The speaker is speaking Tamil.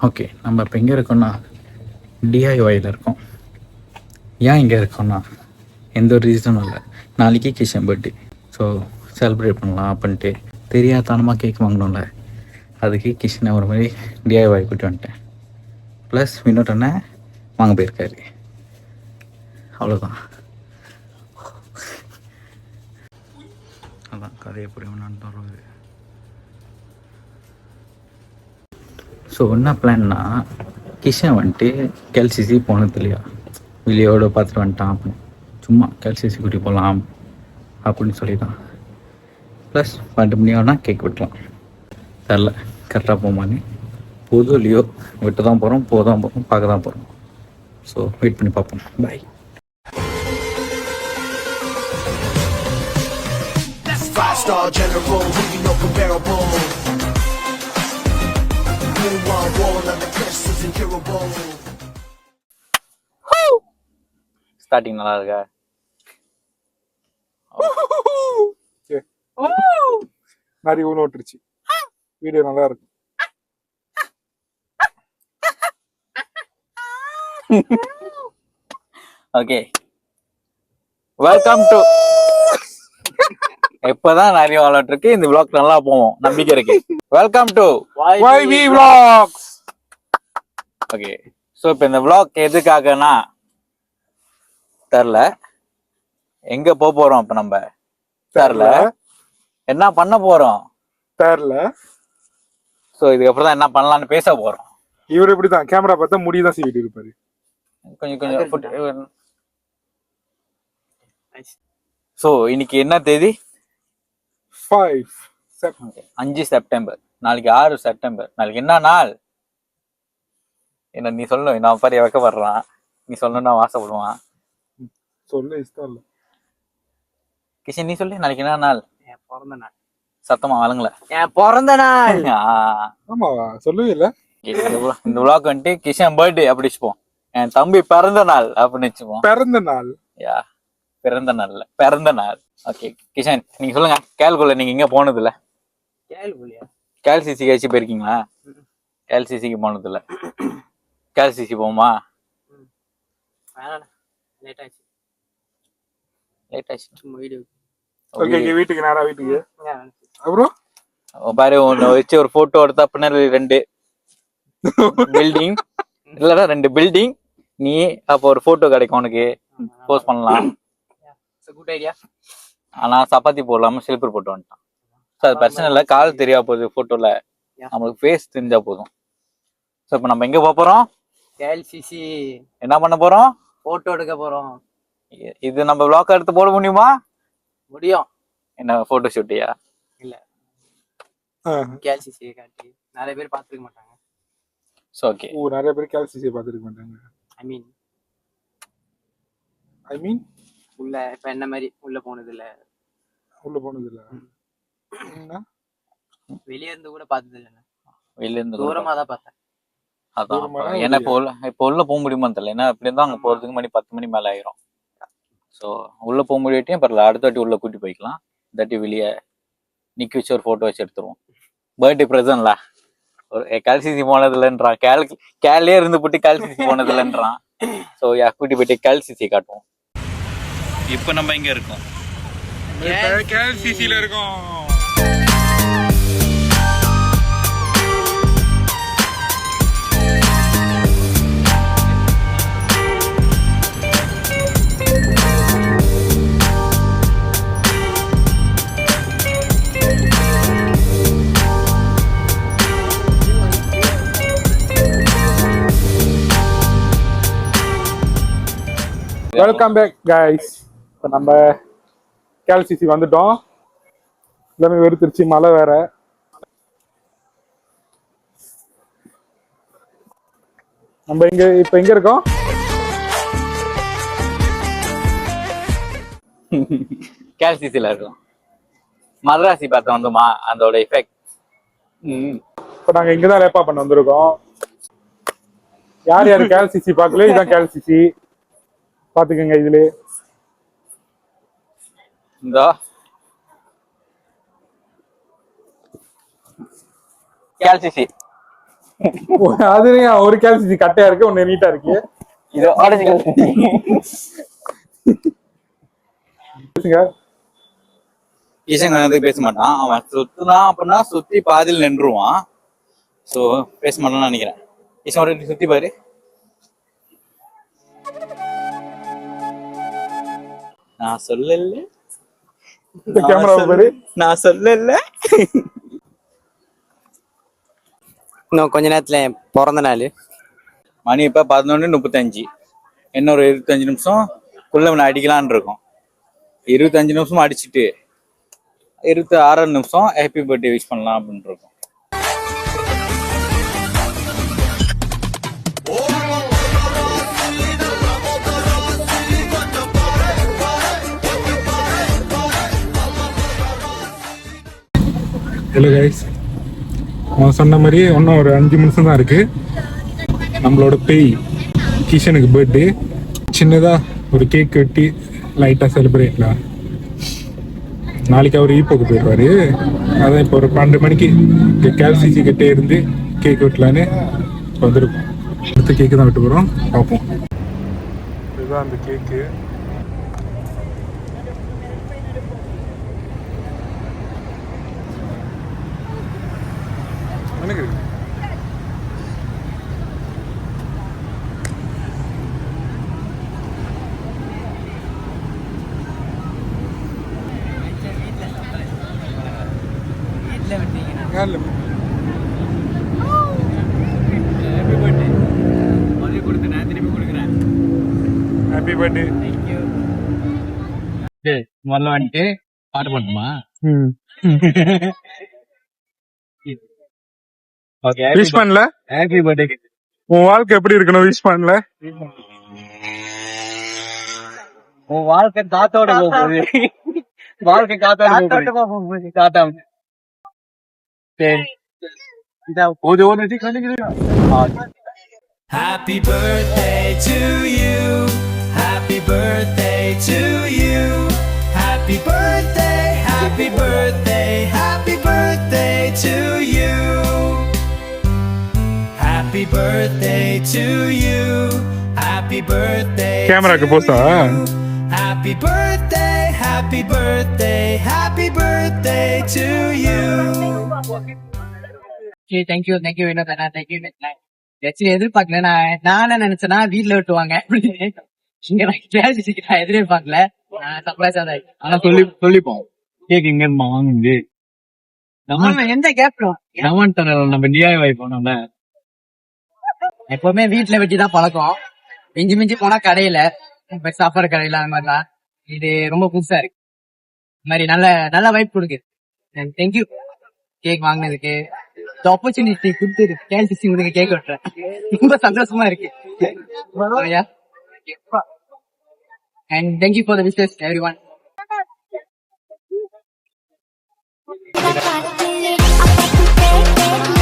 ஓகே, நம்ம இப்போ எங்கே இருக்கோம்னா டிஐஒயில் இருக்கோம். ஏன் இங்கே இருக்கோம்னா எந்த ஒரு ரீசனும் இல்லை. நாளைக்கு கிஷன் பர்த்டே, ஸோ செலிப்ரேட் பண்ணலாம் அப்படின்ட்டு தெரியாதனமாக கேக் வாங்கணும்ல, அதுக்கு கிஷனை ஒரு மாதிரி டிஐஒய் கூட்டி வந்துட்டேன். ப்ளஸ் வினோட் அண்ணன் வாங்க போயிருக்காரு. அவ்வளோதான். அதான் கதையை புரியணும்னு தோணுது. ஸோ என்ன பிளான்னா, கிஷன் வந்துட்டு கேல்சிசி போனது இல்லையா, வெளியோட பார்த்துட்டு வந்துட்டான் அப்படின்னு, சும்மா கேல்சிசி கூட்டி போகலாம் அப்படின்னு சொல்லி தான். ப்ளஸ் 2 மணி ஆனால் கேக் வெட்டலாம். தெரில கரெக்டாக போமான்னு. போதும் இல்லையோ விட்டு தான் போகிறோம், போதான் போகிறோம், பார்க்க தான் போகிறோம். ஸோ வெயிட் பண்ணி பார்ப்போம். பாய். Five-star general, who you know comparable. Starting நல்லா இருக்கா? நிறைய ஊன விட்டுருச்சு. வீடியோ நல்லா இருக்கு. Okay, welcome to. எப்பதான் நிறைய வாலட் இருக்கு, இந்த vlog நல்லா போவோம் நம்பிக்கை இருக்கு. Welcome to YV Vlogs. Okay, so இப்போ இந்த vlog எதுக்காகனா தெரில, எங்க போறோம் இப்ப நம்ம தெரில, என்ன பண்ண போறோம் தெரில. ஸோ இதுக்கப்புறம் தான் என்ன பண்ணலாம்னு பேச போறோம். இவர் இப்படிதான் கேமரா பார்த்தா முடிதான் சீவிட்டு இருப்பாரு. கொஞ்சம் ஸோ இன்னைக்கு என்ன தேதி? 5 செப்டம்பர். நாளைக்கு 6 செப்டம்பர். நாளைக்கு என்ன நாள்? என்ன நீ சொல்லணும். நான் பாரு வைக்கப்படுறான், நீ சொல்லணும், நான் ஆசைப்படுவான். சொல்ல இஷ்டம் இல்ல. கிஷன் நீ சொல்லு, நாளைக்கு என்ன நாள்? என் பிறந்த நாள். சத்தமா ஆளுங்கள, என் பிறந்த நாள். ஆமாவா? சொல்லவே இல்ல. இந்த விளாக் வந்துட்டு கிஷன் பர்த்டே அப்படி வச்சுப்போம், என் தம்பி பிறந்த நாள் அப்படின்னு வச்சுப்போம். பிறந்த நாள்? யா, பிறந்த நாள்ல பிறந்த நாள். ஓகே கிஷன், நீங்க சொல்லுங்க, கேல்குள்ள நீங்க இங்க போனது இல்ல? கேல்சிசி கழிச்சு போயிருக்கீங்களா? கேல்சிசிக்கு போனது இல்ல. கேல்சிசி போமா? லேட் ஆச்சு. வீட்டுக்கு நேரா வீட்டுக்கு. அப்புறம் பாரு, ஒன்னு வச்சு ஒரு போட்டோ எடுத்தா பின்னாடி 2 பில்டிங் இல்லடா, 2 பில்டிங். நீ அப்போ ஒரு போட்டோ கிடைக்கும் உனக்கு, போஸ்ட் பண்ணலாம். Good idea. ஆனா சப்பாத்தி போடலாம ஸ்லிப்பர் போட்டு வந்துட்டான். ஸோ அது பிரச்சனை இல்லை, கால் தெரியா போகுது போட்டோல, நம்மளுக்கு ஃபேஸ் தெரிஞ்சா போதும். ஸோ இப்போ நம்ம எங்க போறோம்? கேஎல்சிசி. என்ன பண்ண போறோம்? போட்டோ எடுக்க போறோம். இது நம்ம vlog எடுத்து போட முடியுமா? முடியும். என்ன போட்டோ ஷூட்டியா? இல்ல, கேஎல்சிசி காட்டி நிறைய பேர் பார்த்துருக்க மாட்டாங்க. ஸோ ஓகே, நிறைய பேர் கேஎல்சிசி பார்த்துருக்க மாட்டாங்க. ஐ மீன் உள்ள இப்ப என்ன மாதிரி உள்ள போனது இல்ல. வெளியே இருந்து கூட பார்த்தது இல்ல. வெளிய இருந்து தூரமா தான் பார்த்தேன். அதான் ஏன்னா இப்போ உள்ள போக முடியுமான்னு தெரியல. ஏன்னா அப்படி இருந்தா அங்க போறதுக்கு மணி 10 மணி மேல ஆயிரும். ஸோ உள்ள போக முடியாட்டியும் பரவாயில்ல, அடுத்த வாட்டி உள்ள கூட்டி போய்க்கலாம். இதாட்டி வெளியே நிக்க வச்சு ஒரு போட்டோ வச்சு எடுத்துருவோம். பர்த்டே ப்ரெசன்ட்ல ஒரு கேல்சிசி போனது இல்லைன்றான். கேலே இருந்து போட்டு கேல்சிசி போனது இல்லைன்றான். ஸோ கூட்டி போயிட்டு கேல்சிசி காட்டுவோம். இப்போ நம்ம எங்க இருக்கோம்? கேஎல்சிசில இருக்கோம். Welcome back guys. இப்போ நம்ம கேஎல்சிசி வந்துட்டோம். எல்லாமே வெறுத்துருச்சு, மழை வேற. நம்ம இப்ப எங்க இருக்கோம்? கேஎல்சிசில இருக்கோம். மதராசி பார்த்த வந்தோமா, அதோட எஃபெக்ட். இப்ப நாங்க இங்கதான் ரேப்பா பண்ண வந்திருக்கோம். யார் யாரு கேஎல்சிசி பார்க்கல, இதுதான் கேஎல்சிசி பாத்துக்கங்க. இதுல இந்த கேஎல்சிசி அதுலயும் ஒரு கேல்சிசி கட்டையா இருக்கு, ஒண்ணு நீட்டா இருக்கு. இது ஆரஞ்சு ஈசன் பேச மாட்டான். அவன் சுத்துதான் அப்படின்னா சுத்தி பாதியில் நின்றுவான். சோ பேச மாட்டான்னு நினைக்கிறேன். ஈசன் ஒரு சுத்தி பாரு. நான் சொல்லல, கேமரா பாரு. நான் சொல்லல. இன்னும் கொஞ்ச நேரத்துல என் பிறந்த நாள். மணி இப்ப 11:35. இன்னொரு 25 நிமிஷம் குள்ள இவனை அடிக்கலான் இருக்கும். 25 நிமிஷம் அடிச்சுட்டு 26 நிமிஷம் ஹாப்பி பர்த்டே விஷ் பண்ணலாம் அப்படின்னு இருக்கும். ஹலோ கைஸ், அவன் சொன்ன மாதிரி இன்னும் ஒரு 5 நிமிஷம் தான் இருக்கு. நம்மளோட பேய் கிஷனுக்கு பர்த்டே. சின்னதா ஒரு கேக் வெட்டி லைட்டா செலிப்ரேட்லாம். நாளைக்கு அவர் ஈப்போக்கு போயிடுவாரு. அதான் இப்போ ஒரு 12 மணிக்கு கேல்சிசி கிட்டே இருந்து கேக் வெட்டலான்னு வந்திருக்கோம். அடுத்த கேக்கு தான் வெட்ட போகிறோம், பார்ப்போம். இதுதான் அந்த கேக்கு. எனக்கு ஹாப்பி பர்த்டே. முதல்ல வந்துட்டு பாட்டு பண்ணுமா? விஷ் பண்ணல. Happy birthday. உன் வாழ்க்கை எப்படி இருக்கணும்? விஷ் பண்ணல. உன் வாழ்க்கை காத்தோட போகுது. வாழ்க்கை காத்தோட போகுது. காத்தா சரி. Happy birthday to you. Happy birthday to you. Happy birthday, happy birthday, happy birthday to you. Happy birthday to you. Happy birthday. கேமராக்கு போசா? Happy birthday, happy birthday, happy birthday to you. Thank you வினோதனா, தேங்க்யூ. ஆக்சுவலி எதிர்பார்க்கல. நான் நினைச்சேன்னா வீட்டுல விட்டுவாங்க. இங்க நான் எதிர்பார்க்கல. சர்ப்ரைஸா தான். ஆனா சொல்லிப்போம் கேக் இங்க வாங்குது. நம்ம எந்த கேப் நம்ம டிஐஒய் போனோம்ல, எப்பவுமே வீட்டுல வெட்டி தான் பழக்கம். மிஞ்சி மிஞ்சி போனா கடையில, சாப்பாடு கடையில அந்த மாதிரிதான். இது ரொம்ப புதுசா இருக்கு. இந்த மாதிரி நல்ல வைப் கொடுக்குது. தேங்க்யூ கேக் வாங்கினதுக்கு. ஆப்பர்ச்சுனிட்டி கொடுத்து கேல்சிசி உங்களுக்கு கேக் வெட்டுறேன். ரொம்ப சந்தோஷமா இருக்கு. And thank you for the wishes, everyone. I got it, I got it,